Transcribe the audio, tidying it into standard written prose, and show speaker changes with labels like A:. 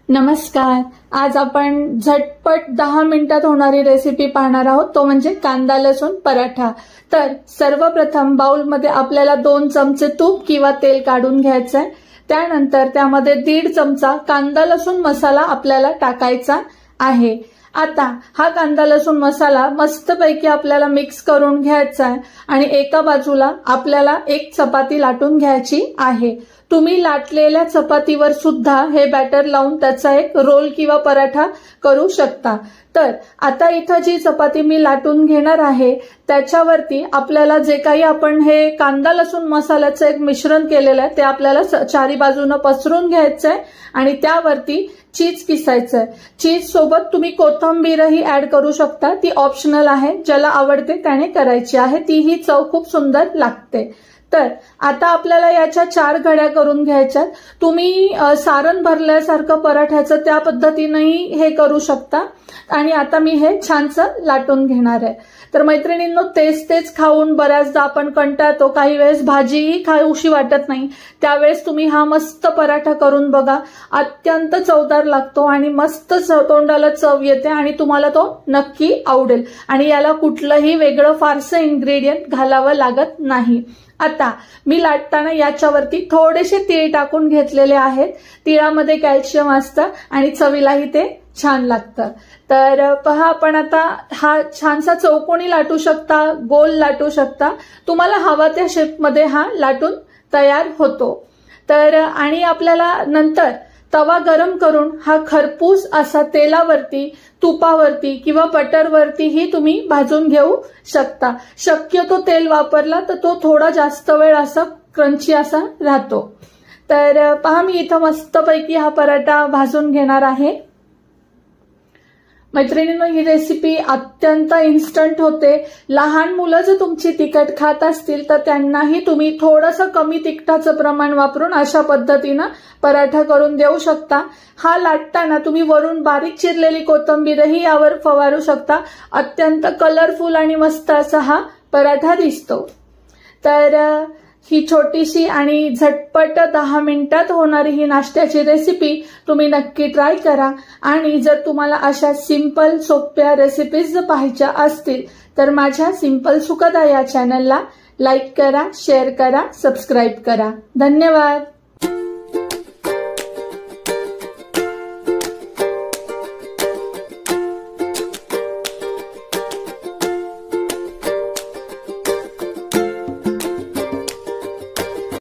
A: नमस्कार। आज आपण झटपट 10 मिनिटात होणारी रेसिपी पाहणार आहोत, तो म्हणजे कांदा लसूण पराठा। तर सर्वप्रथम बाउलमध्ये आपल्याला 2 चमचे तूप किंवा तेल काढून घ्यायचे आहे। त्यानंतर त्यामध्ये 1.5 चमचा कांदा लसूण मसाला आपल्याला टाकायचा आहे। आता हा कांदा लसूण मसाला मस्तपैकी आपल्याला मिक्स करून घ्यायचा आहे आणि एका बाजूला आपल्याला एक चपाती लाटून घ्यायची आहे। तुम्ही लाटलेल्या चपातीवर सुद्धा हे बॅटर लावून त्याचा एक रोल किंवा पराठा करू शकता। तर आता इथं जी चपाती मी लाटून घेणार आहे त्याच्यावरती आपल्याला जे काही आपण हे कांदा लसूण मसाल्याचं एक मिश्रण केलेलं आहे ते आपल्याला चारी बाजूने पसरून घ्यायचं आहे आणि त्यावरती चीज किसायचं आहे। चीज सोबत तुम्ही कोथिंबीरही ऍड करू शकता, ती ऑप्शनल आहे, ज्याला आवडते त्याने करायची आहे, तीही चव खूप सुंदर लागते। तर आता आपल्याला याच्या 4 घड्या करून घ्यायच्यात। तुम्ही सारण भरल्यासारखं पराठ्याचं त्या पद्धतीनेही हे करू शकता। आणि आता मी हे छानसं लाटून घेणार आहे। तर मैत्रिणींनो, तेच खाऊन बऱ्याचदा आपण कंटाळतो, काही वेळेस भाजीही खाऊशी वाटत नाही, त्यावेळेस तुम्ही हा मस्त पराठा करून बघा। अत्यंत चवदार लागतो आणि मस्त तोंडाला चव येते आणि तुम्हाला तो नक्की आवडेल आणि याला कुठलंही वेगळं फारसं इन्ग्रेडियंट घालावं लागत नाही। आता मी लाटताना याच्यावरती थोडेसे तीळ टाकून घेतलेले आहेत। तिळामध्ये कॅल्शियम असतं आणि चवीलाही ते छान लागतं। तर पहा, आपण आता हा छानसा चौकोनी लाटू शकता, गोल लाटू शकता, तुम्हाला हवा त्या शेपमध्ये हा लाटून तयार होतो। तर आणि आपल्याला नंतर तवा गरम करून हा खरपूस असा तेलावरती, तुपावरती किंवा बटरवरतीही तुम्ही भाजून घेऊ शकता। शक्यतो तेल वापरला तर तो थोडा जास्त वेळ असा क्रंची असा राहतो। तर पहा, मी इथं मस्तपैकी हा पराठा भाजून घेणार आहे। मैत्रिणींनो, ही रेसिपी अत्यंत इन्स्टंट होते। लहान मुलं जर तुमची तिखट खात असतील तर त्यांनाही तुम्ही थोडंसं कमी तिखटाचं प्रमाण वापरून अशा पद्धतीनं पराठा करून देऊ शकता। हा लाटताना तुम्ही वरून बारीक चिरलेली कोथिंबीरही यावर फवारू शकता। अत्यंत कलरफुल आणि मस्त असा हा पराठा दिसतो। तर ही छोटीशी आणि झटपट 10 मिनिटात होणारी ही नाश्त्याची रेसिपी तुम्ही नक्की ट्राय करा। आणि जर तुम्हाला अशा सिंपल सोप्या रेसिपीज पाहायच्या असतील तर माझ्या सिंपल सुखदा या चॅनलला लाईक करा, शेअर करा, सबस्क्राईब करा। धन्यवाद।